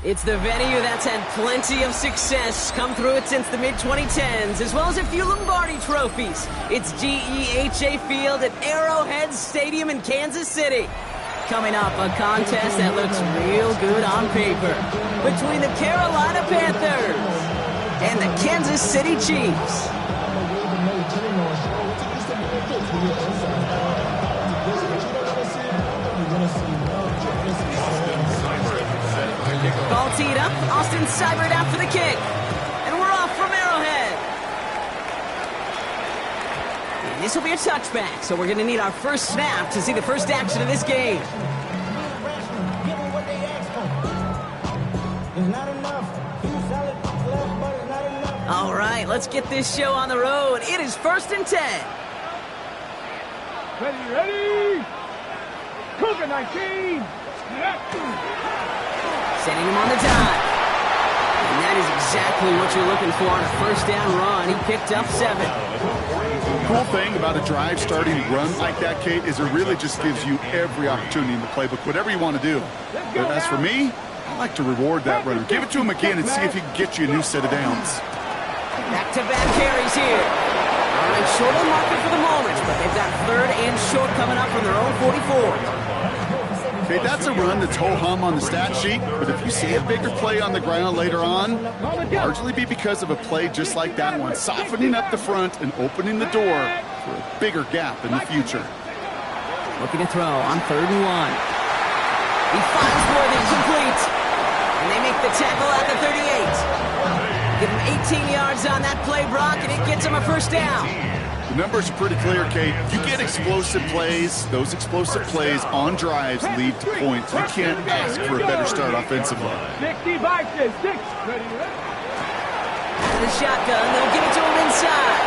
It's the venue that's had plenty of success come through it since the mid-2010s, as well as a few Lombardi trophies. It's GEHA Field at Arrowhead Stadium in Kansas City. Coming up, a contest that looks real good on paper between the Carolina Panthers and the Kansas City Chiefs. Ball teed up, Austin Seibert out for the kick. And we're off from Arrowhead. And this will be a touchback, so we're going to need our first snap to see the first action of this game. All right, let's get this show on the road. It is 1st and 10. Ready! Cougar 19! Sending him on the dive. And that is exactly what you're looking for on a first down run. He picked up 7. Cool thing about a drive starting run like that, Kate, is it really just gives you every opportunity in the playbook, whatever you want to do. But as for me, I like to reward that runner. Give it to him again and see if he can get you a new set of downs. Back-to-back carries here. All right, short on market for the moment, but they've got 3rd and short coming up from their own 44. Okay, that's a run that's ho-hum on the stat sheet, but if you see a bigger play on the ground later on, largely be because of a play just like that one, softening up the front and opening the door for a bigger gap in the future. Looking to throw on 3rd and 1. He finds Worthy complete, and they make the tackle at the 38. Give him 18 yards on that play, Brock, and it gets him a first down. The numbers are pretty clear, Kate. You get explosive plays. Those explosive plays on drives lead to points. You can't ask for a better start offensively. 60 by 6. Out of the shotgun, they'll give it to him inside.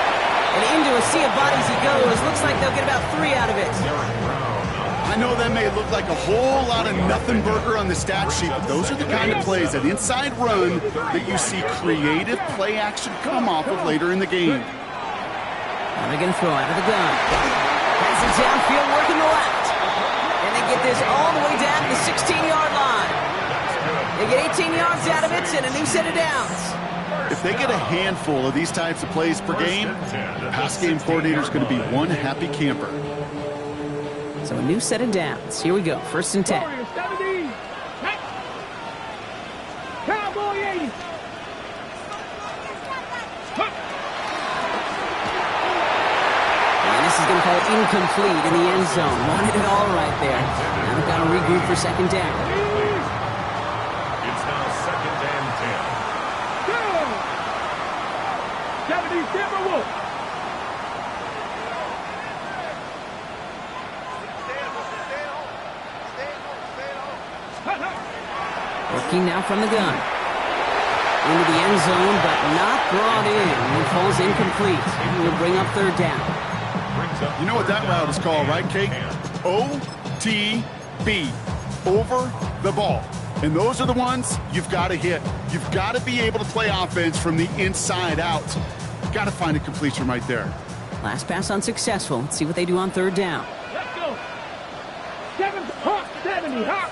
And into a sea of bodies he goes. Looks like they'll get about 3 out of it. I know that may look like a whole lot of nothing burger on the stat sheet, but those are the kind of plays, that inside run, that you see creative play action come off of later in the game. Now they're going to throw out of the gun. Passes downfield, working the left. And they get this all the way down to the 16-yard line. They get 18 yards out of it and a new set of downs. If they get a handful of these types of plays per game, the pass game coordinator is going to be one happy camper. So a new set of downs. Here we go, 1st and 10. Cowboy 80. This is going to call it incomplete in the end zone. Wanted it all right there. Now they've got to regroup for 2nd down. It's now 2nd and 10. 70 Timberwolves. Working now from the gun. Into the end zone, but not brought in. It falls incomplete. We'll bring up 3rd down. You know what that route is called, right, Kate? OTB, over the ball. And those are the ones you've got to hit. You've got to be able to play offense from the inside out. Got to find a completion right there. Last pass unsuccessful. Let's see what they do on 3rd down. Let's go. 70 Hawk.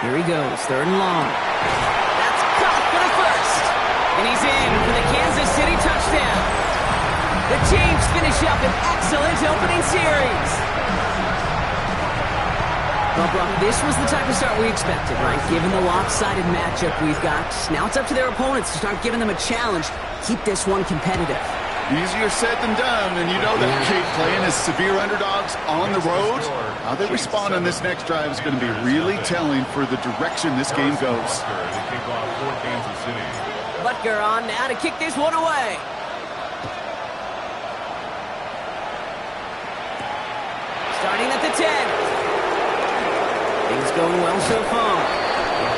Here he goes, 3rd and long. That's caught for the first. And he's in for the Kansas City touchdown. The Chiefs finish up an excellent opening series. Well, Brock, this was the type of start we expected, right? Given the lopsided matchup we've got, now it's up to their opponents to start giving them a challenge. Keep this one competitive. Easier said than done, and you know that, Kate, playing as severe underdogs on the road, how they respond on this next drive is going to be really telling for the direction this game goes. Butker on now to kick this one away. Starting at the 10. Things going well so far.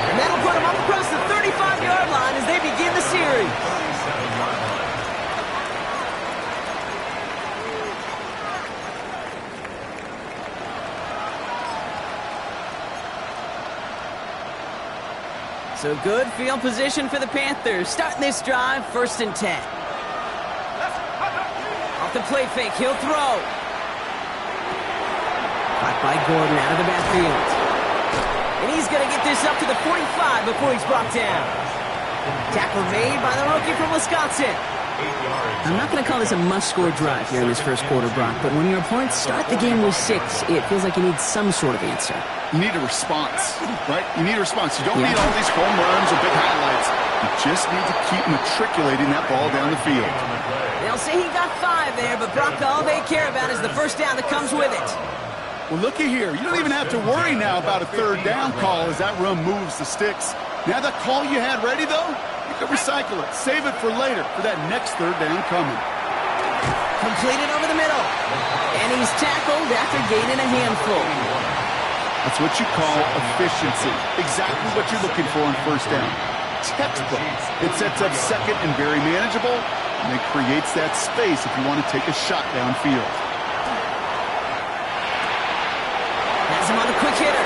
And that'll put them up across the 35-yard line as they begin the series. So good field position for the Panthers. Starting this drive, 1st and 10. Off the play fake, he'll throw. Caught by Gordon out of the backfield. And he's going to get this up to the 45 before he's brought down. Tackle made by the rookie from Wisconsin. I'm not going to call this a must-score drive here in this first quarter, Brock, but when your opponents start the game with 6, it feels like you need some sort of answer. You need a response, right? You need a response. You don't need all these home runs or big highlights. You just need to keep matriculating that ball down the field. They'll say he got 5 there, but Brock, all they care about is the first down that comes with it. Well, looky here. You don't even have to worry now about a third down call as that run moves the sticks. Now that call you had ready, though, you can recycle it. Save it for later for that next third down coming. Completed over the middle. And he's tackled after gaining a handful. That's what you call efficiency. Exactly what you're looking for on first down. Textbook. It sets up second and very manageable, and it creates that space if you want to take a shot downfield. Has him on a quick hitter.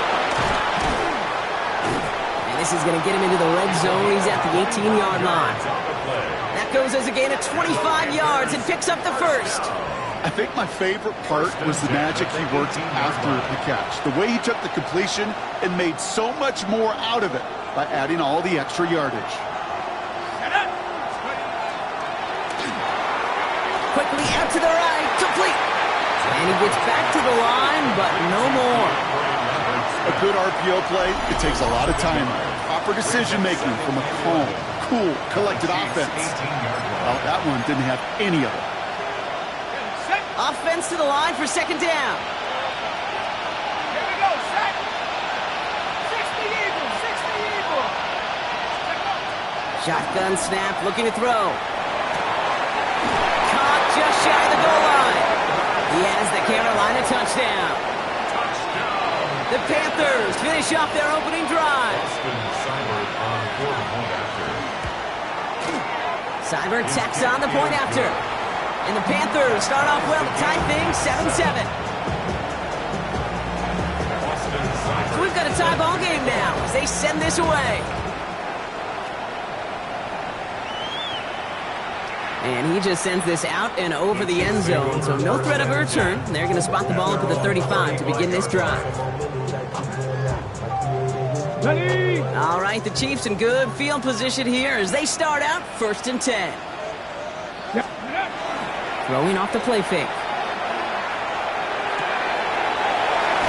And this is going to get him into the red zone. He's at the 18-yard line. That goes as a gain of 25 yards and picks up the first. I think my favorite part was the magic he worked after the catch. The way he took the completion and made so much more out of it by adding all the extra yardage. Quickly out to the right, complete. And he gets back to the line, but no more. A good RPO play, it takes a lot of time. Proper decision-making from a calm, cool, collected offense. Well, that one didn't have any of it. Offense to the line for second down. Here we go, set. 60 Eagles, 60 Eagles. Shotgun snap, looking to throw. Caught just shy of the goal line. He has the Carolina touchdown. The Panthers finish off their opening drive. Seibert tacks on the point after. And the Panthers start off well to tie things 7-7. So we've got a tie ball game now as they send this away. And he just sends this out and over the end zone, so no threat of a return. They're going to spot the ball up at the 35 to begin this drive. Ready? All right, the Chiefs in good field position here as they start out 1st and 10. Throwing off the play fake.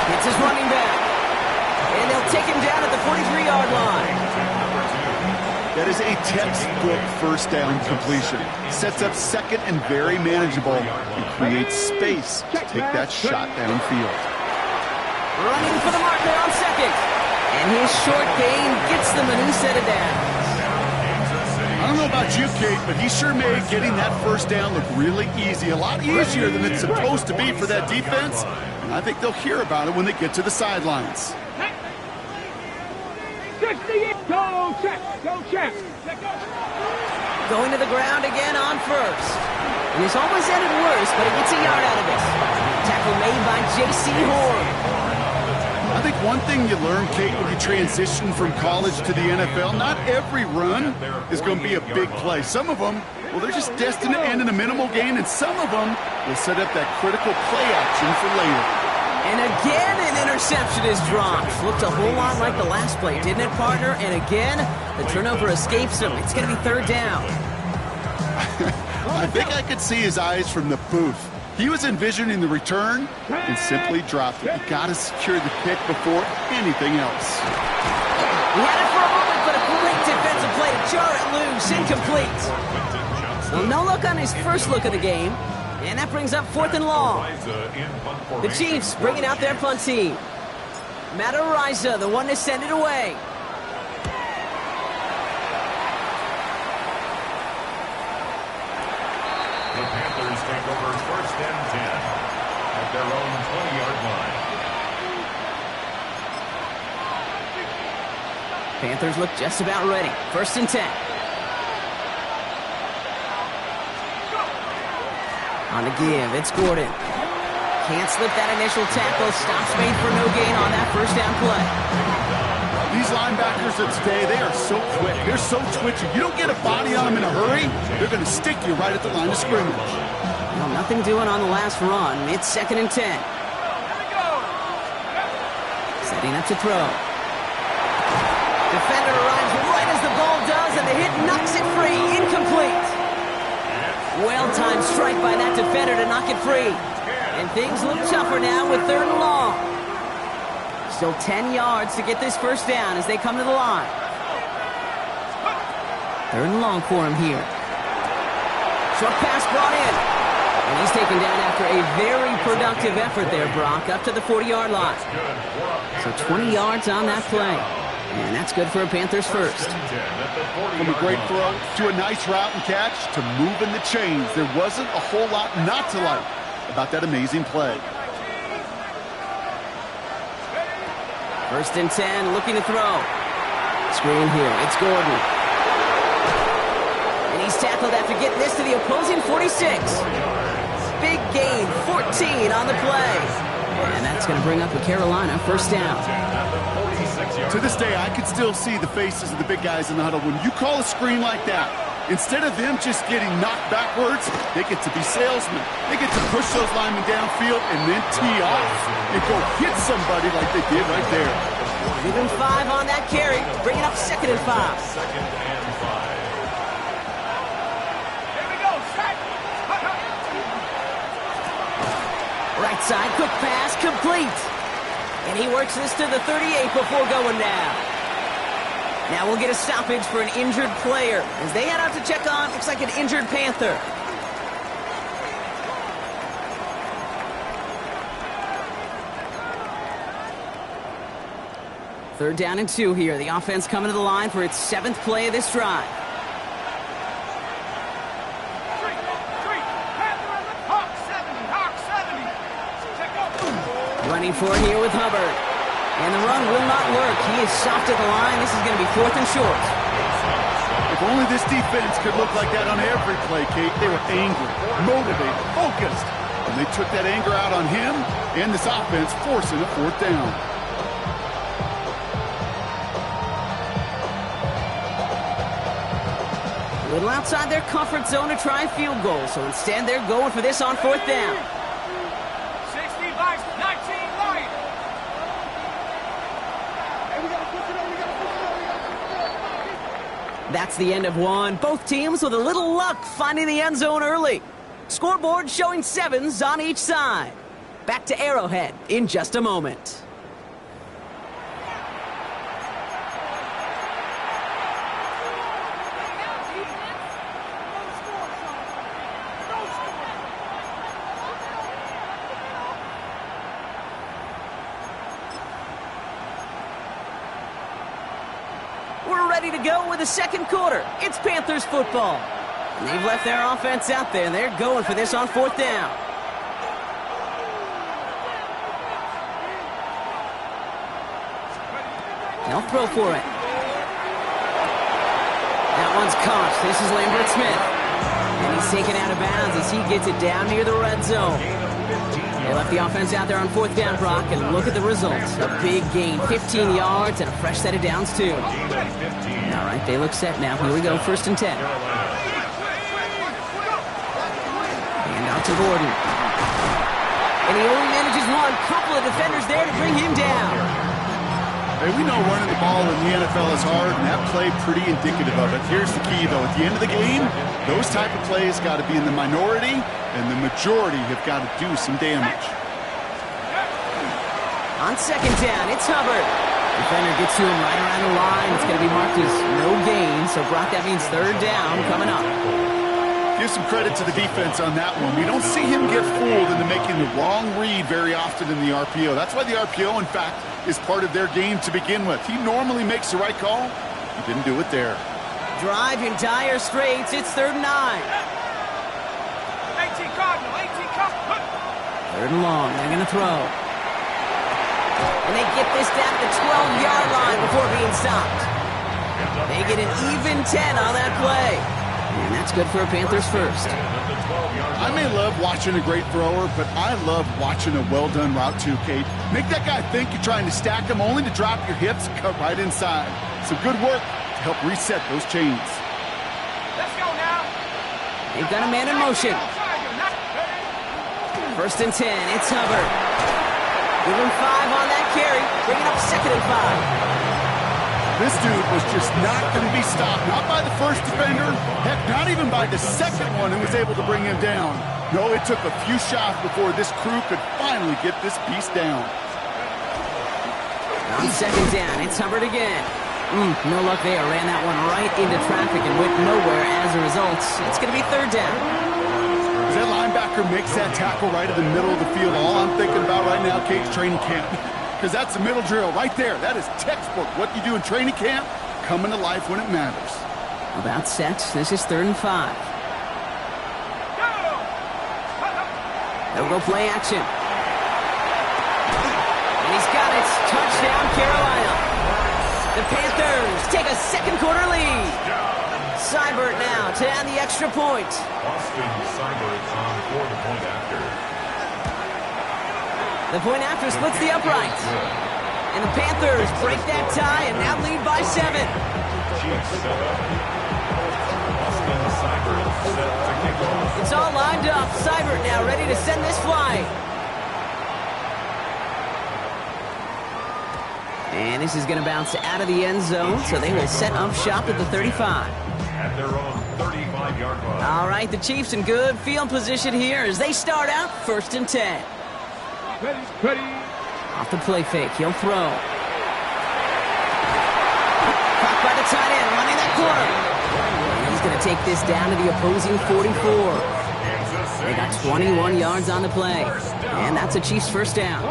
It's his running back. And they'll take him down at the 43-yard line. That is a textbook first down completion. Sets up second and very manageable and creates space to take that shot downfield. Running for the marker on second. And his short gain gets them a new set of downs. I don't know about you, Kate, but he sure made getting that first down look really easy. A lot easier than it's supposed to be for that defense. And I think they'll hear about it when they get to the sidelines. 60, go check, go check. Going to the ground again on first. And it's almost ended worse, but he gets a yard out of it. Tackle made by J.C. Horn. I think one thing you learn, Kate, when you transition from college to the NFL, not every run is going to be a big play. Some of them, well, they're just destined to end in a minimal gain, and some of them will set up that critical play action for later. And again, an interception is dropped. Looked a whole lot like the last play, didn't it, partner? And again, the turnover escapes him. It's going to be third down. I think I could see his eyes from the booth. He was envisioning the return and simply dropped it. You got to secure the kick before anything else. He had it for a moment, but a great defensive play to jar it loose. Incomplete. Well, no look on his first look of the game. And that brings up 4th and long. The Chiefs bringing out their punt team. Matt Araiza, the one to send it away. The Panthers take over 1st and 10 at their own 20-yard line. Panthers look just about ready. 1st and 10. On the give, it's Gordon. Can't slip that initial tackle. Stops made for no gain on that first down play. These linebackers of today, they are so quick. They're so twitchy. You don't get a body on them in a hurry, they're going to stick you right at the line of scrimmage. Well, nothing doing on the last run. It's 2nd and 10. Setting up to throw. Defender arrives right as the ball does, and the hit knocks it free. Incomplete. Well-timed strike by that defender to knock it free. And things look tougher now with 3rd and long. Still 10 yards to get this first down as they come to the line. 3rd and long for him here. Short pass brought in. And he's taken down after a very productive effort there, Brock, up to the 40-yard line. So 20 yards on that play. And that's good for a Panthers first. From a great throw to a nice route and catch to moving the chains. There wasn't a whole lot not to like about that amazing play. 1st and 10, looking to throw. Screen here, it's Gordon. And he's tackled after getting this to the opposing 46. Big gain, 14 on the play. And that's going to bring up a Carolina first down. To this day, I can still see the faces of the big guys in the huddle. When you call a screen like that, instead of them just getting knocked backwards, they get to be salesmen. They get to push those linemen downfield and then tee off and go hit somebody like they did right there. Give him 5 on that carry, bringing up 2nd and 5. Here we go, set. Right side, quick pass, complete. And he works this to the 38 before going down. Now we'll get a stoppage for an injured player as they head out to check on, looks like an injured Panther. Third down and 2 here. The offense coming to the line for its 7th play of this drive. Running for it here with Hubbard. And the run will not work. He is soft at the line. This is going to be 4th and short. If only this defense could look like that on every play, Kate. They were angry, motivated, focused. And they took that anger out on him and this offense, forcing a 4th down. A little outside their comfort zone to try a field goal. So instead, they're going for this on 4th down. 60 by 19 right. That's the end of one. Both teams with a little luck finding the end zone early. Scoreboard showing 7s on each side. Back to Arrowhead in just a moment. We're ready to go with the 2nd quarter. It's Panthers football. And they've left their offense out there, and they're going for this on 4th down. They'll throw for it. That one's caught. This is Lambert Smith. And he's taken out of bounds as he gets it down near the red zone. They left the offense out there on 4th down, Brock, and look at the results. A big gain, 15 yards, and a fresh set of downs, too. All right, they look set now. Here we go, 1st and 10. And out to Gordon. And he only manages one. Couple of defenders there to bring him down. Hey, we know running the ball in the NFL is hard, and that play pretty indicative of it. Here's the key, though. At the end of the game, those type of plays got to be in the minority, and the majority have got to do some damage. On 2nd down, it's Hubbard. Defender gets to him right around the line. It's going to be marked as no gain, so Brock, that means 3rd down coming up. Give some credit to the defense on that one. We don't see him get fooled into making the wrong read very often in the RPO. That's why the RPO, in fact, is part of their game to begin with. He normally makes the right call. He didn't do it there. Drive in dire straits. It's 3rd and 9. 18 Cardinal, 18 Cardinal. 3rd and long. They're going to throw. And they get this down to the 12-yard line before being stopped. They get an even 10 on that play. And that's good for a Panthers first. I may love watching a great thrower, but I love watching a well-done route too, Kate. Make that guy think you're trying to stack him only to drop your hips and cut right inside. Some good work to help reset those chains. Let's go now. They've got a man in motion. 1st and 10, it's Hubbard. Give him 5 on that carry, bringing up 2nd and 5. This dude was just not going to be stopped. Not by the first defender. Heck, not even by the second one who was able to bring him down. No, it took a few shots before this crew could finally get this beast down. On second down, it's Hubbard again. No luck there. Ran that one right into traffic and went nowhere as a result. It's going to be third down. As that linebacker makes that tackle right in the middle of the field, all I'm thinking about right now, Kate's training camp. Because that's the middle drill right there. That is textbook. What you do in training camp, coming to life when it matters. About set. This is 3rd and 5. They'll go play action. And he's got it. Touchdown, Carolina. The Panthers take a second quarter lead. Seibert now to add the extra point. Austin Seibert on for the point after. The point after splits the uprights. And the Panthers break that tie and now lead by 7. Chiefs set up. Austin Seibert set to kick off. It's all lined up. Seibert now ready to send this flight. And this is going to bounce out of the end zone, so they will set up shop at the 35. At their own 35-yard line. All right, the Chiefs in good field position here as they start out 1st and 10. Ready. Off the play fake, he'll throw. Caught by the tight end, running that corner. And he's going to take this down to the opposing 44. They got 21 yards on the play. And that's a Chiefs first down.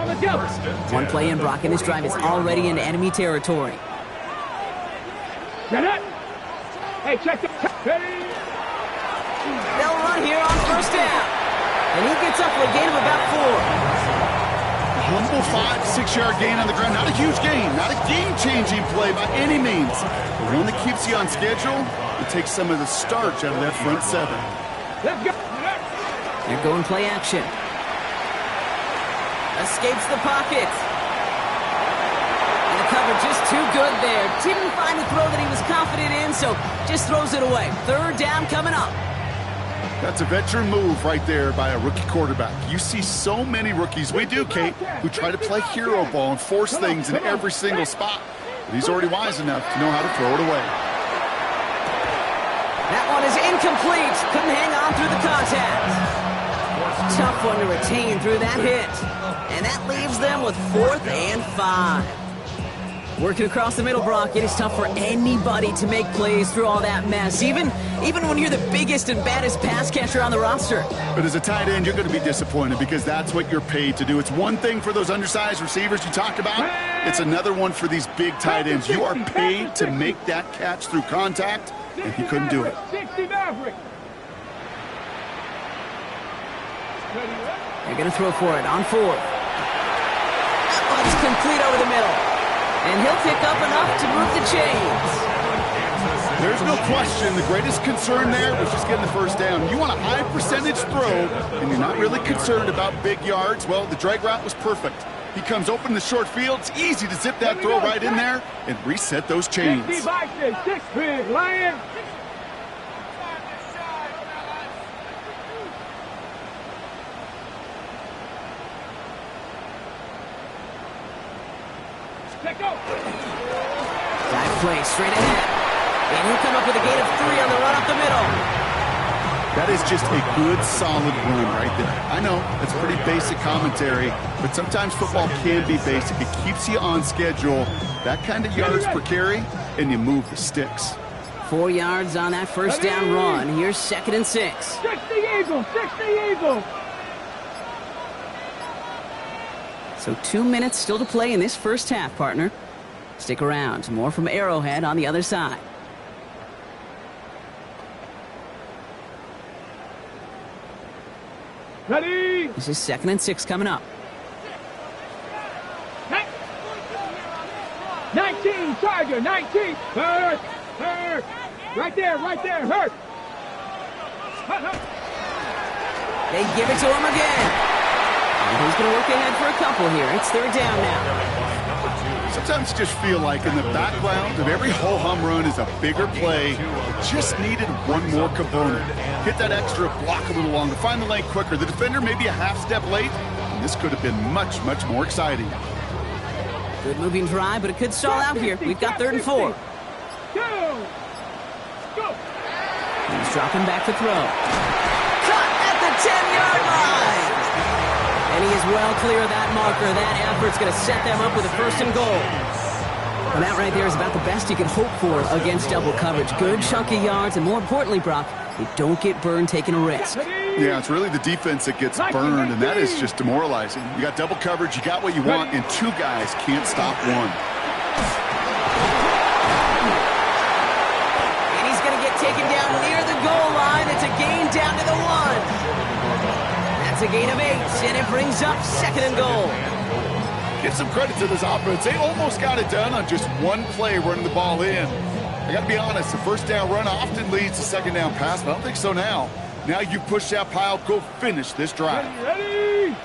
One play in, Brock, and this drive is already in enemy territory. Get it. Hey, check the... Ready. They'll run here on first down. And he gets up for a gain of about 4. Humble 5-6 yard gain on the ground. Not a huge gain. Not a game-changing play by any means. But one that keeps you on schedule. It takes some of the starch out of that front 7. Let's go. They're going play action. Escapes the pocket. And the cover just too good there. Didn't find the throw that he was confident in, so just throws it away. 3rd down coming up. That's a veteran move right there by a rookie quarterback. You see so many rookies, we do, Kate, who try to play hero ball and force things in every single spot. But he's already wise enough to know how to throw it away. That one is incomplete. Couldn't hang on through the contact. Tough one to retain through that hit. And that leaves them with 4th and 5. Working across the middle, Brock, it is tough for anybody to make plays through all that mess, even when you're the biggest and baddest pass catcher on the roster. But as a tight end, you're going to be disappointed because that's what you're paid to do. It's one thing for those undersized receivers you talked about. It's another one for these big tight ends. You are paid to make that catch through contact, and he couldn't do it. 60 Maverick. They're going to throw for it on 4th. That one's complete over the middle. And he'll pick up enough to move the chains. There's no question the greatest concern there was just getting the first down. You want a high percentage throw, and you're not really concerned about big yards. Well, the drag route was perfect. He comes open in the short field. It's easy to zip that throw right in there and reset those chains. 60 Vikings, 6 big Lion. Dive play straight ahead. And he'll come up with a gain of 3 on the run up the middle. That is just a good, solid run right there. I know, that's pretty basic commentary, but sometimes football can be basic. It keeps you on schedule. That kind of yards per carry, and you move the sticks. 4 yards on that first down run. Here's 2nd and 6. 60 Eagles, 60 Eagles. So 2 minutes still to play in this first half, partner. Stick around. More from Arrowhead on the other side. Ready. This is 2nd and 6 coming up. 19, Tiger, 19. Hurt. Right there, hurt. They give it to him again. And he's going to work ahead for a couple here. It's 3rd down now. Sometimes you just feel like in the background of every ho-hum run is a bigger play. It just needed one more component. Hit that extra block a little longer. Find the lane quicker. The defender may be a half step late. And this could have been much, much more exciting. Good moving drive, but it could stall out here. We've got 3rd and 4. Go! Go! He's dropping back to throw. Cut at the 10-yard line! And he is well clear of that marker. That effort's going to set them up with a 1st and goal. And that right there is about the best you can hope for against double coverage. Good chunky yards, and more importantly, Brock, they don't get burned taking a risk. Yeah, it's really the defense that gets burned, and that is just demoralizing. You got double coverage, you got what you want, and 2 guys can't stop one. And he's going to get taken down near the goal line. It's a gain down to the 1. That's a gain of 8, and it brings up 2nd and goal. Give some credit to this offense. They almost got it done on just one play running the ball in. I got to be honest, the 1st down run often leads to 2nd down pass, but I don't think so now. Now you push that pile, go finish this drive. Ready?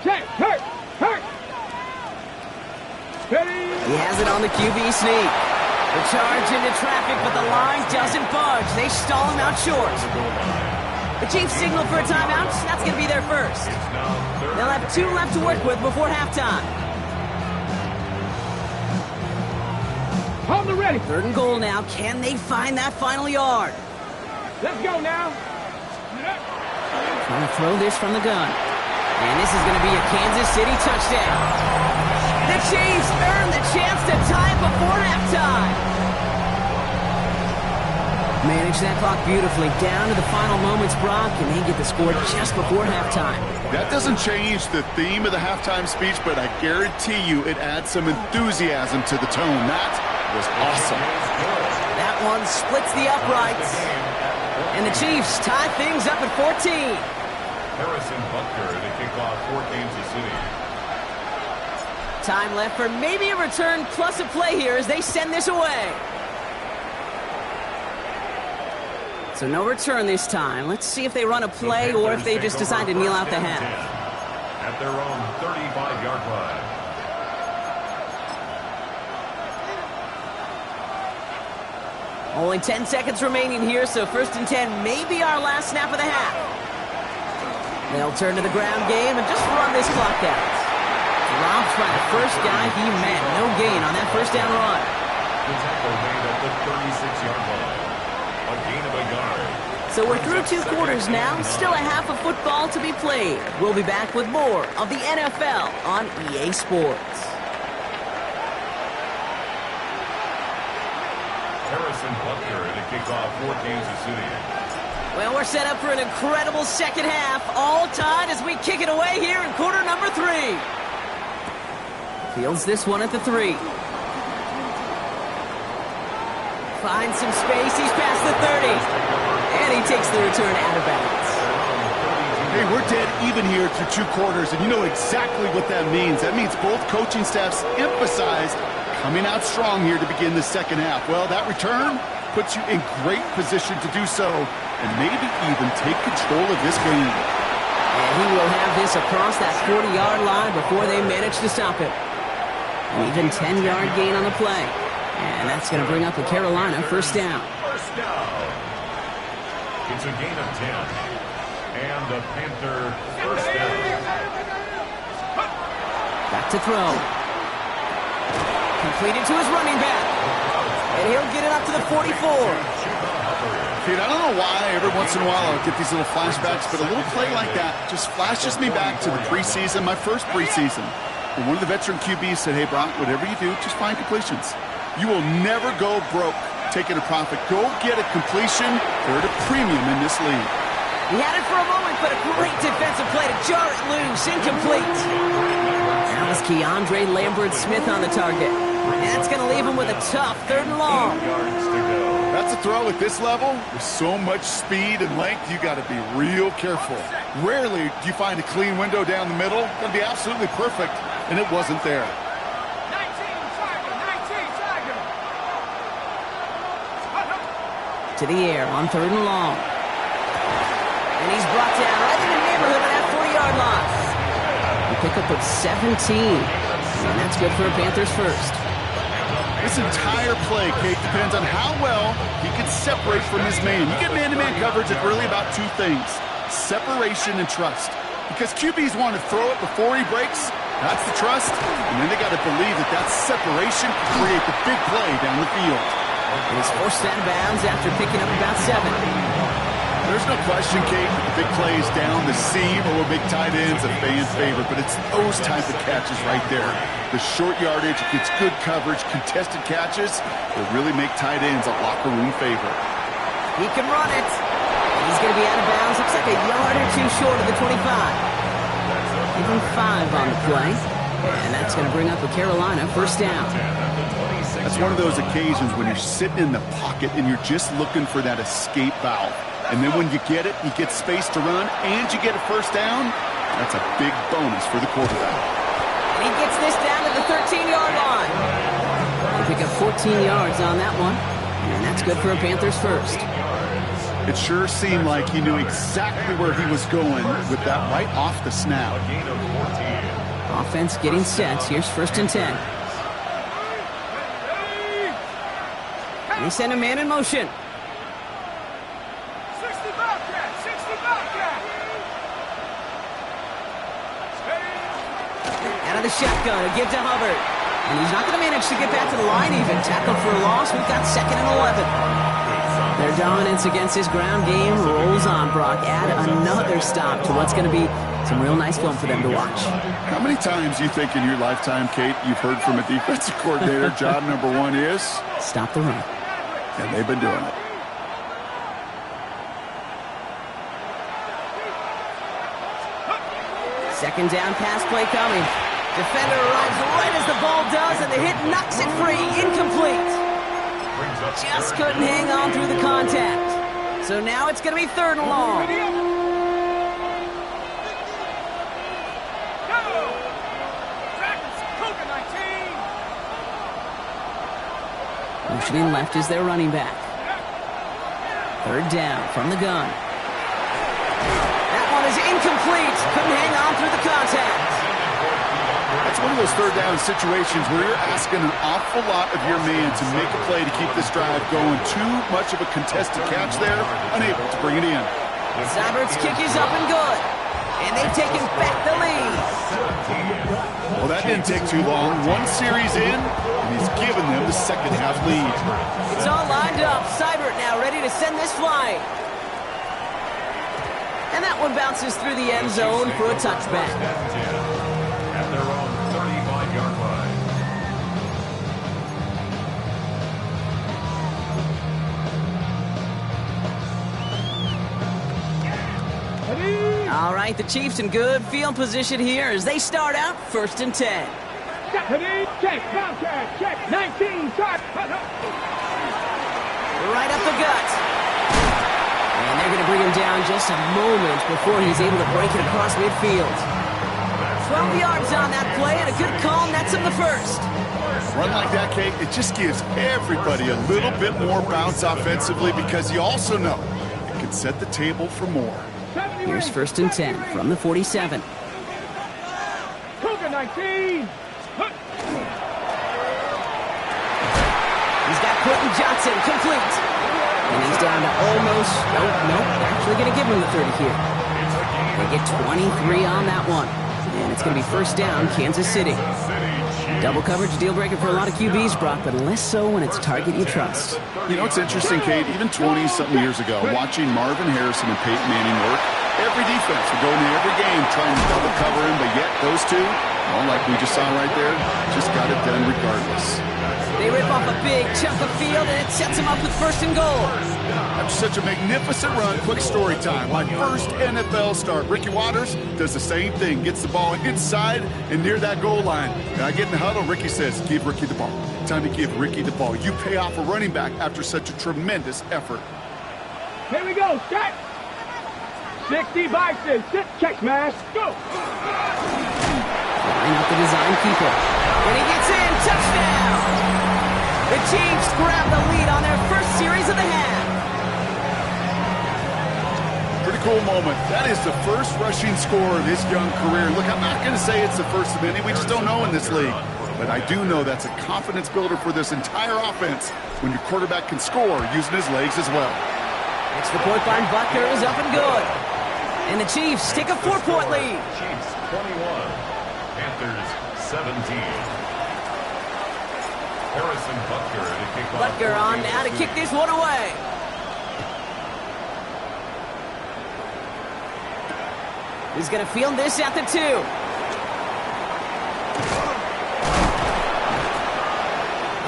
Check, hurt, hurt. Ready? He has it on the QB sneak. The charge into traffic, but the line doesn't budge. They stall him out short. The Chiefs signal for a timeout. That's going to be their first. They'll have 2 left to work with before halftime. Hold the ready. 3rd and goal now. Can they find that final yard? Let's go now. Trying to throw this from the gun. And this is going to be a Kansas City touchdown. The Chiefs earn the chance to tie it before halftime. Manage that clock beautifully down to the final moments, Brock, and they get the score just before halftime. That doesn't change the theme of the halftime speech, but I guarantee you it adds some enthusiasm to the tone. That was awesome. That one splits the uprights. And the Chiefs tie things up at 14. Harrison Butker to kick off for Kansas City. Time left for maybe a return plus a play here as they send this away. So no return this time. Let's see if they run a play or if they just decide to kneel out the half. At their own 35-yard line. Only 10 seconds remaining here, so 1st and 10 may be our last snap of the half. They'll turn to the ground game and just run this clock out. Dropped by the first guy he met. No gain on that 1st down run. The tackle made at the 36-yard line. A gain of a yard. So we're through 2 quarters now. Still a half of football to be played. We'll be back with more of the NFL on EA Sports. Harrison Butker to kick off for Kansas City. Well, we're set up for an incredible second half. All tied as we kick it away here in quarter number 3. Fields this one at the 3. Finds some space. He's past the 30. And he takes the return out of bounds. Hey, we're dead even here through 2 quarters, and you know exactly what that means. That means both coaching staffs emphasize coming out strong here to begin the second half. Well, that return puts you in great position to do so and maybe even take control of this game. And he will have this across that 40-yard line before they manage to stop it. An even 10-yard gain on the play. And that's going to bring up the Carolina 1st down. First down. It's a gain of 10. And the Panther 1st down. Back to throw. Completed to his running back. And he'll get it up to the 44. Dude, I don't know why every once in a while I'll get these little flashbacks, but a little play like that just flashes me back to the preseason, my first preseason. And one of the veteran QBs said, hey, Brock, whatever you do, just find completions. You will never go broke taking a profit. Go get a completion. They're at a premium in this league. He had it for a moment, but a great defensive play to jar it loose. Incomplete. That was Keandre Lambert-Smith on the target. And that's going to leave him with a tough 3rd and long. 8 yards to go. That's a throw at this level. With so much speed and length, you got to be real careful. Rarely do you find a clean window down the middle. It's going to be absolutely perfect, and it wasn't there. 19 Tiger. To the air on 3rd and long. And he's brought down right in the neighborhood of that 40-yard line. We pick up with 17. And that's good for a Panthers 1st. This entire play, Kate, depends on how well he can separate from his man. You get man-to-man coverage, it's really about 2 things. Separation and trust. Because QBs want to throw it before he breaks, That's the trust, and then they got to believe that that separation can create the big play down the field. He's forced out of bounds after picking up about 7. There's no question, Kate, the big plays down the seam or with big tight ends a fan favorite, but it's those type of catches right there. The short yardage, gets good coverage, contested catches that really make tight ends a locker room favorite. He can run it. He's going to be out of bounds. Looks like a yard or 2 short of the 25. Give him 5 on the play, and that's going to bring up a Carolina first down. That's one of those occasions when you're sitting in the pocket and you're just looking for that escape valve. And then when you get it, you get space to run, and you get a first down. That's a big bonus for the quarterback. And he gets this down to the 13-yard line. They pick up 14 yards on that one, and that's good for a Panthers first. It sure seemed like he knew exactly where he was going with that right off the snap. Offense getting set. Here's 1st and 10. They send a man in motion. 60 Bobcat! 60 Bobcat! Out of the shotgun, a give to Hubbard. And he's not going to manage to get back to the line even. Tackled for a loss. We've got 2nd and 11. Their dominance against his ground game rolls on, Brock. Add another stop to what's going to be some real nice film for them to watch. How many times do you think in your lifetime, Kate, you've heard from a defensive coordinator, job number 1 is? Stop the run. And they've been doing it. Second down pass play coming. Defender arrives right as the ball does, and the hit knocks it free. Incomplete. Just couldn't hang on through the contact. So now it's going to be 3rd and long. Motioning left is their running back. 3rd down from the gun. That one is incomplete. Couldn't hang on through the contact. That's one of those 3rd down situations where you're asking an awful lot of your man to make a play to keep this drive going. Too much of a contested catch there, unable to bring it in. Seibert's kick is up and good. And they've taken back the lead. Well, that didn't take too long. 1 series in, and he's given them the second-half lead. It's all lined up. Seibert now ready to send this flying. And that one bounces through the end zone for a touchback. At their own 35-yard line. All right, the Chiefs in good field position here as they start out 1st and 10. Check, Bobcat, check, 19, start. Right up the gut. And they're going to bring him down just a moment before he's able to break it across midfield. 12 yards on that play, and a good call nets him the first. Run like that, Kate, it just gives everybody a little bit more bounce offensively because you also know it can set the table for more. Here's 1st and 10 from the 47. Cougar 19. He's got Quentin Johnson complete. And he's down to almost, nope, actually going to give him the 30 here. They get 23 on that one. And it's going to be 1st down, Kansas City. Double coverage, deal breaker for a lot of QBs, Brock, but less so when it's a target you trust. You know, it's interesting, Kate, even 20-something years ago, watching Marvin Harrison and Peyton Manning work, every defense would go into every game trying to double cover him, but yet those two, well, like we just saw right there, just got it done regardless. They rip off a big chunk of field, and it sets them up with 1st and goal. After such a magnificent run, quick story time. My first NFL start, Ricky Watters does the same thing, gets the ball inside and near that goal line. And I get in the huddle, Ricky says, give Ricky the ball. Time to give Ricky the ball. You pay off a running back after such a tremendous effort. Here we go, check. 60 Bison, sit, check, smash, go. Line up the design keeper. And he gets in, touchdown! The Chiefs grab the lead on their first series of the half. Pretty cool moment. That is the first rushing score of his young career. Look, I'm not going to say it's the first of many. We just don't know in this league. But I do know that's a confidence builder for this entire offense when your quarterback can score using his legs as well. It's the point line. Butker is up and good. And the Chiefs take a 4-point lead. Chiefs 21, Panthers 17. Harrison Butker to kick off. Butker on now to kick this one away. He's going to field this at the 2.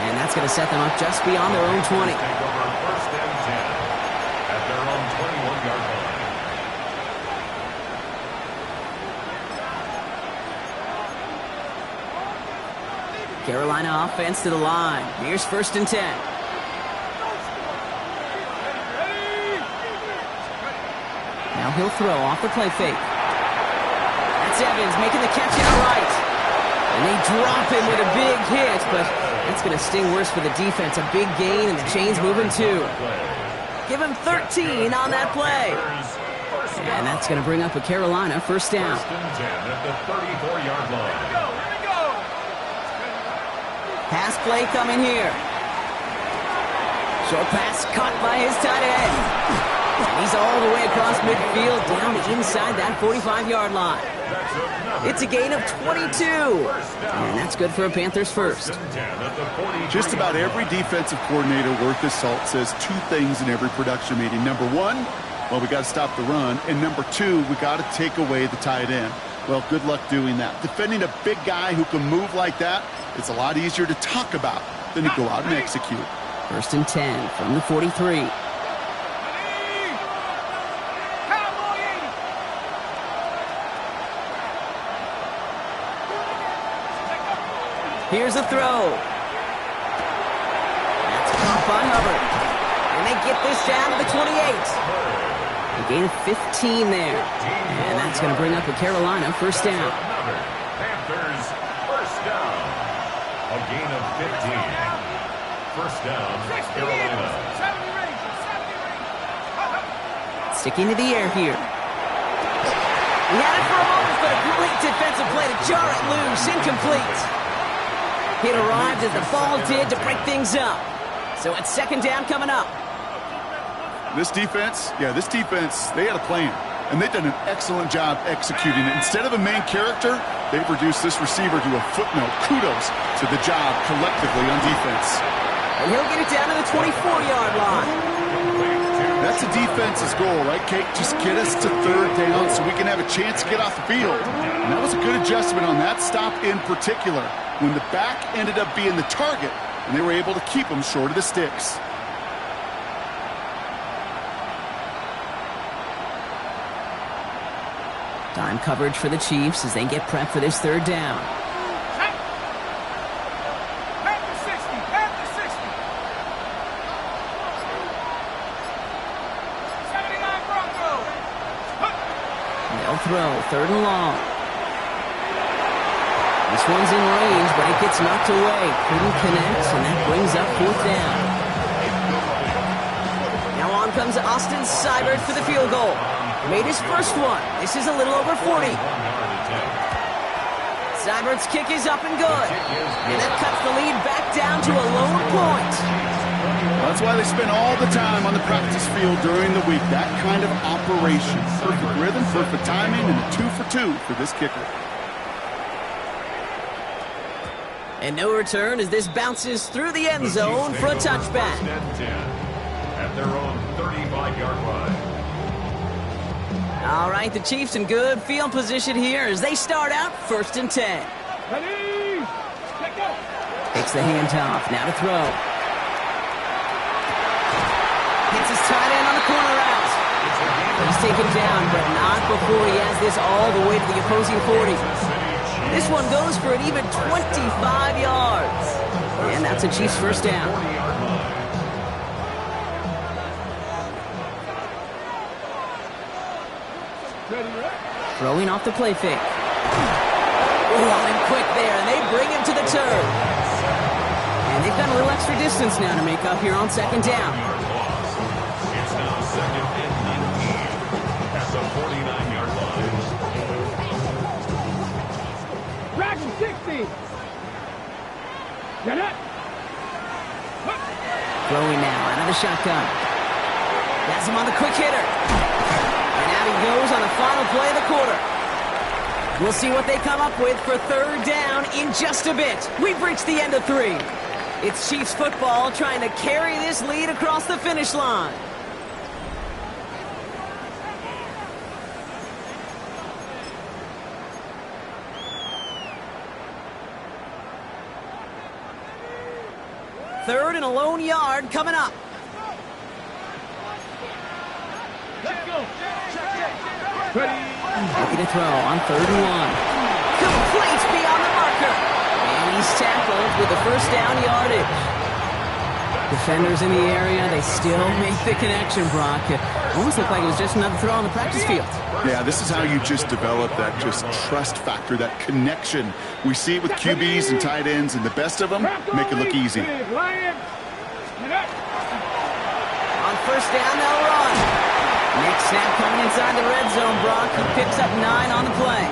And that's going to set them up just beyond their own 20. Take over first and 10 at their own 21-yard line. Carolina offense to the line. Here's first and 10. Now he'll throw off the play fake. That's Evans making the catch out right. And they drop him with a big hit, but that's going to sting worse for the defense. A big gain, and the chain's moving too. Give him 13 on that play. And that's going to bring up a Carolina first down. First and 10 at the 34-yard line. Pass play coming here. Short pass caught by his tight end. And he's all the way across midfield, down inside that 45-yard line. It's a gain of 22. And that's good for a Panthers first. Just about every defensive coordinator worth his salt says two things in every production meeting. Number one, well, we got to stop the run. And number two, we got to take away the tight end. Well, good luck doing that. Defending a big guy who can move like that, it's a lot easier to talk about than to go out and execute. First and 10 from the 43. Here's a throw. That's caught by Hubbard. And they get this down to the 28. A gain of 15 there. And that's going to bring up a Carolina first down. Panthers first down. A gain of 15. First down, Carolina. Sticking to the air here. He had it for a moment, but a great defensive play to jar it loose. Incomplete. It arrived as the ball did to break things up. So it's second down coming up. This defense, they had a plan. And they've done an excellent job executing it. Instead of a main character, they've reduced this receiver to a footnote. Kudos to the job collectively on defense. And he'll get it down to the 24-yard line. That's the defense's goal, right, Kate? Just get us to third down so we can have a chance to get off the field. And that was a good adjustment on that stop in particular, when the back ended up being the target, and they were able to keep him short of the sticks. Time coverage for the Chiefs as they get prepped for this third down. They'll throw, third and long. This one's in range, but it gets knocked away. Couldn't connect, and that brings up fourth down. Now on comes Austin Seibert for the field goal. Made his first one. This is a little over 40. Seibert's kick is up and good. And that cuts the lead back down to a lower point. That's why they spend all the time on the practice field during the week. That kind of operation. Perfect rhythm, perfect timing, and a 2-for-2 for this kicker. And no return as this bounces through the end zone for a touchback. At their own 35-yard line. All right, the Chiefs in good field position here as they start out first and 10. Ready? Takes the handoff, now to throw. Hits his tight end on the corner route. He's taken down, but not before he has this all the way to the opposing 40. This one goes for an even 25 yards. And that's a Chiefs first down. Throwing off the play fake. On him quick there, and they bring him to the turf. And they've got a little extra distance now to make up here on second down. It's now second and 19 at the 49-yard line. Dragon 60. Get it. Throwing now out of the shotgun. That's him on the quick hitter. And out he goes on the final play of the quarter. We'll see what they come up with for third down in just a bit. We've reached the end of 3. It's Chiefs football trying to carry this lead across the finish line. Third and a lone yard coming up. Let's go. Ready. Looking to throw on 3rd and 1. Complete beyond the marker. And he's tackled with the first down yardage. Defenders in the area, they still make the connection, Brock. It almost looked like it was just another throw on the practice field. Yeah, this is how you just develop that just trust factor, that connection. We see it with QBs and tight ends, and the best of them make it look easy. On first down, they'll run. Next snap coming inside the red zone, Brock. He picks up 9 on the play.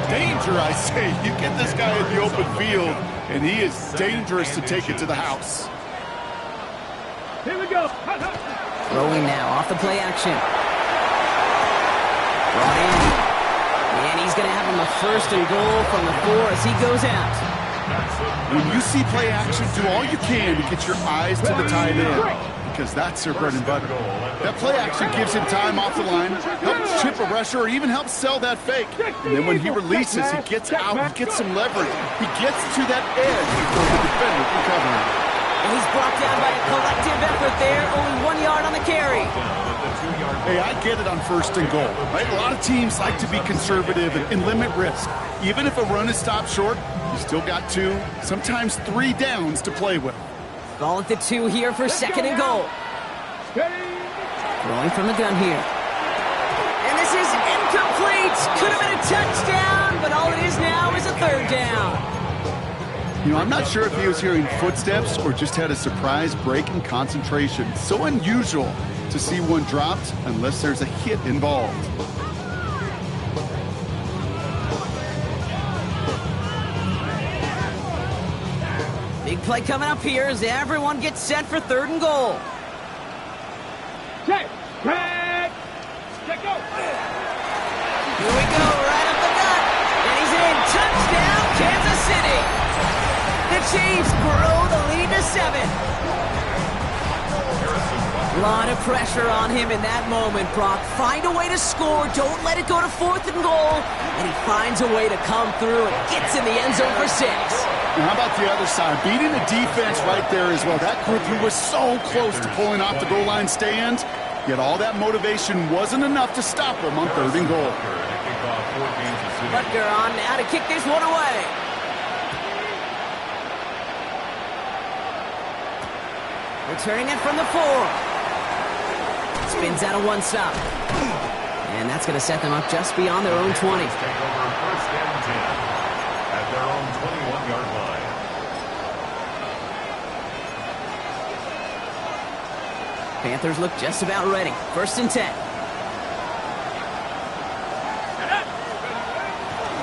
Danger, I say. You get this guy in the open field, and he is dangerous to take it to the house. Here we go. Throwing now off the play action. Brought in. And he's going to have him a 1st and goal from the 4 as he goes out. When you see play action, do all you can to get your eyes to the tight end, because that's their bread and butter. That play action gives him time off the line, helps chip a rusher, or even helps sell that fake. And then when he releases, he gets out, he gets some leverage. He gets to that edge before the defender can cover him. And he's brought down by a collective effort there, only 1 yard on the carry. Hey, I get it on 1st and goal, right? A lot of teams like to be conservative and limit risk. Even if a run is stopped short, you still got 2, sometimes 3 downs to play with. Ball at the 2 here for 2nd and goal. Throwing from the gun here. And this is incomplete. Could have been a touchdown, but all it is now is a 3rd down. You know, I'm not sure if he was hearing footsteps or just had a surprise break in concentration. So unusual to see one dropped unless there's a hit involved. Big play coming up here as everyone gets set for 3rd and goal. Check. Check. Check go. Here we go, right up the gut. And he's in. Touchdown, Kansas City. The Chiefs grow the lead to 7. A lot of pressure on him in that moment, Brock. Find a way to score. Don't let it go to 4th and goal. And he finds a way to come through and gets in the end zone for 6. And how about the other side? Beating the defense right there as well. That group who was so close to pulling off the goal line stand, yet all that motivation wasn't enough to stop them on 3rd and goal. Butker on now to kick this one away. Returning it from the 4. Spins out of 1 stop. And that's going to set them up just beyond their own 20. Take over 1st and 10 at their own 21-yard line. Panthers look just about ready. 1st and 10.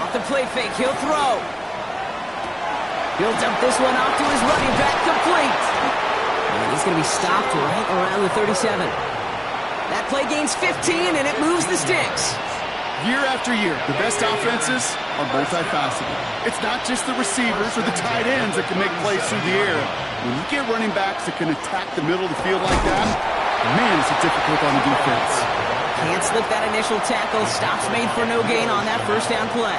Off the play fake, he'll throw. He'll dump this one off to his running back, complete. And he's going to be stopped right around the 37. That play gains 15, and it moves the sticks. Year after year, the best offenses are multifaceted. It's not just the receivers or the tight ends that can make plays through the air. When you get running backs that can attack the middle of the field like that, man, is it difficult on the defense. Can't slip that initial tackle. Stops made for no gain on that 1st down play.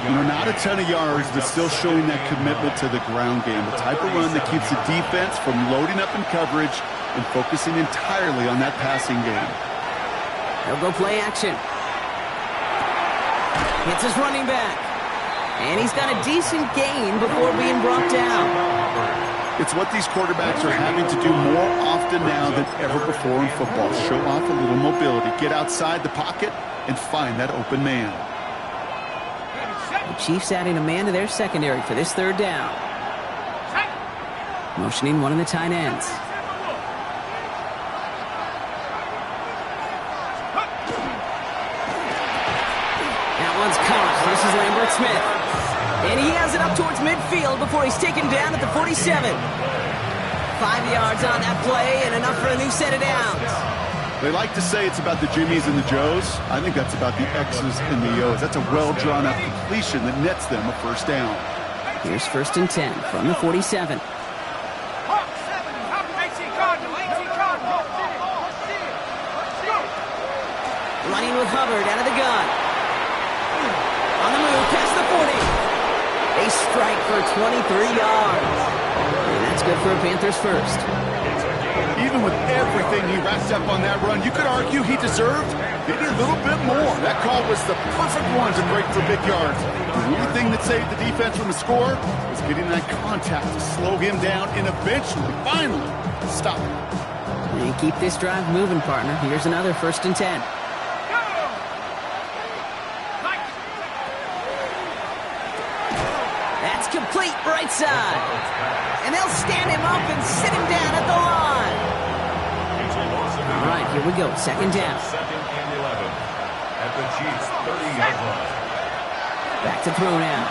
You know, not a ton of yards, but still showing that commitment to the ground game. The type of run that keeps the defense from loading up in coverage and focusing entirely on that passing game. He'll go play action. Hits his running back. And he's got a decent gain before being brought down. It's what these quarterbacks are having to do more often now than ever before in football. Show off a little mobility. Get outside the pocket and find that open man. The Chiefs adding a man to their secondary for this 3rd down. Motioning one of the tight ends. That one's caught. This is Lambert Smith. And he has it up towards midfield before he's taken down at the 47. 5 yards on that play and enough for a new set of downs. They like to say it's about the Jimmies and the Joes. I think that's about the X's and the O's. That's a well-drawn-up completion that nets them a first down. Here's 1st and 10 from the 47. Running with Hubbard out of the gun. On the move, past the 40. They strike for 23 yards. And that's good for a Panthers first. Even with everything he racked up on that run, you could argue he deserved maybe a little bit more. That call was the perfect one to break for big yards. The only thing that saved the defense from a score was getting that contact to slow him down and eventually, finally, stop him. And keep this drive moving, partner. Here's another 1st and 10. That's complete right side. And they'll stand him up and sit him down at the line. All right, here we go. 2nd down. 2nd and 11 at the Chiefs' 30-yard line. Back to throw now.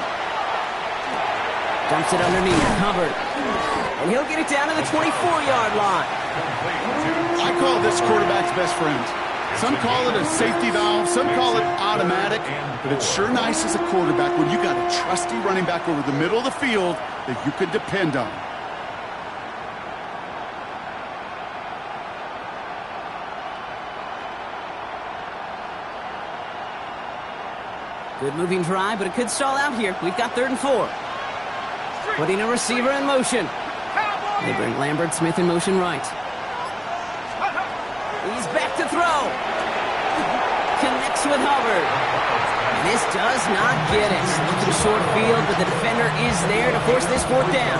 Dumps it underneath. Hubbard. And he'll get it down to the 24-yard line. I call this quarterback's best friend. Some call it a safety valve, some call it automatic, but it's sure nice as a quarterback when you got a trusty running back over the middle of the field that you could depend on. Good moving drive, but it could stall out here. We've got 3rd and 4. Putting a receiver in motion. They bring Lambert Smith in motion right. He's back to throw. Connects with Hubbard. And this does not get it. Looking short field, but the defender is there to force this 4th down.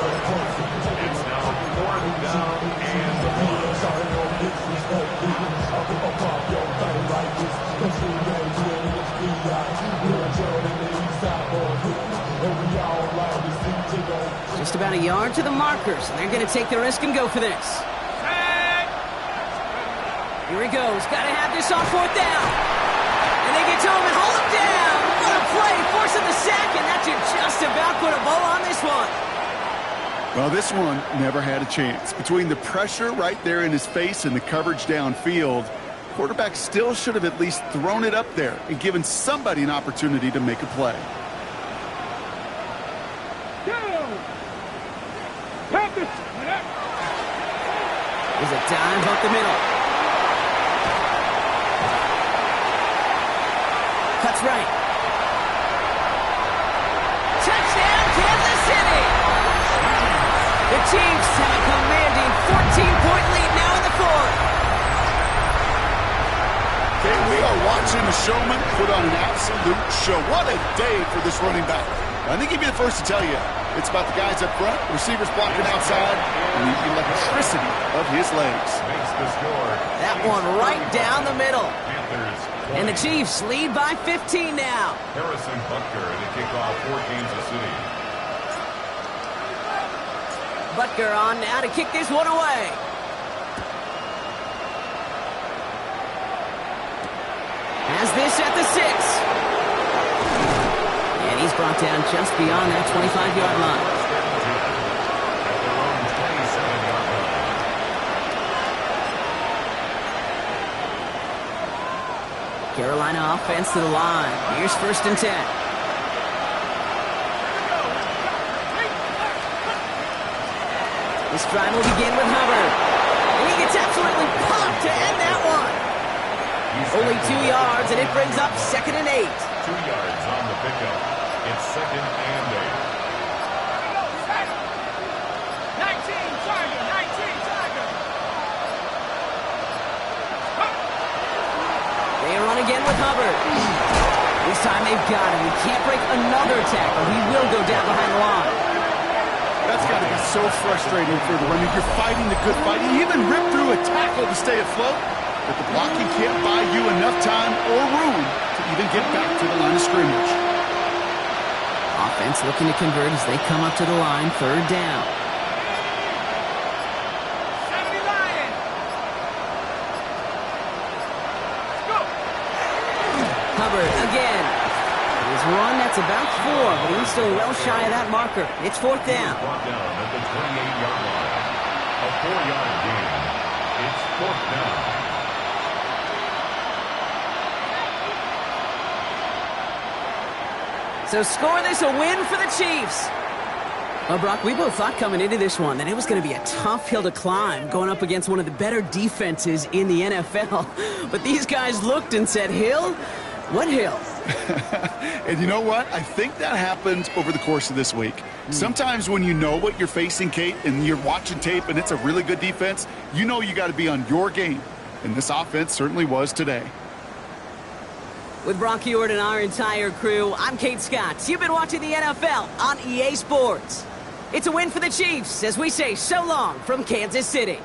It's now 4th down and 1. Just about a yard to the markers, and they're going to take the risk and go for this. Here he goes. Got to have this on 4th down. And they get to him and hold him down. What a play. Forcing the sack, and that should just about put a bow on this one. Well, this one never had a chance. Between the pressure right there in his face and the coverage downfield, quarterback still should have at least thrown it up there and given somebody an opportunity to make a play. There's a dive up the middle. Cuts right. Touchdown, Kansas City! The Chiefs have a commanding 14-point lead now in the 4th. Okay, we are watching a showman put on an absolute show. What a day for this running back. I think he'd be the first to tell you it's about the guys up front, receivers blocking outside, and the electricity of his legs. makes the score. That one right down the middle. Panthers 20. And the Chiefs lead by 15 now. Harrison Butker to kick off for Kansas City. Butker on now to kick this one away. Has this at the 6. And he's brought down just beyond that 25-yard line. At their own 27-yard line. Carolina offense to the line. Here's 1st and 10. This drive will begin with Hubbard. And he gets absolutely popped to end that one. Only 2 yards, and it brings up 2nd and 8. 2 yards on the pickup. It's 2nd and 8. 19 Tiger. They run again with Hubbard. This time they've got him. He can't break another tackle. He will go down behind the line. That's got to be so frustrating for the runner. You're fighting the good fight. You even rip through a tackle to stay afloat, but the blocking can't buy you enough time or room to even get back to the line of scrimmage. Offense looking to convert as they come up to the line, 3rd down. Hubbard again. Here's one that's about 4, but he's still well shy of that marker. It's 4th down. Brought down at the 28-yard line. A 4-yard gain. It's 4th down. So score this a win for the Chiefs. Well, Brock, we both thought coming into this one that it was going to be a tough hill to climb going up against one of the better defenses in the NFL. But these guys looked and said, Hill? What hill? And you know what? I think that happened over the course of this week. Sometimes when you know what you're facing, Kate, and you're watching tape and it's a really good defense, you know you got to be on your game. And this offense certainly was today. With Brock Huard and our entire crew, I'm Kate Scott. You've been watching the NFL on EA Sports. It's a win for the Chiefs as we say so long from Kansas City.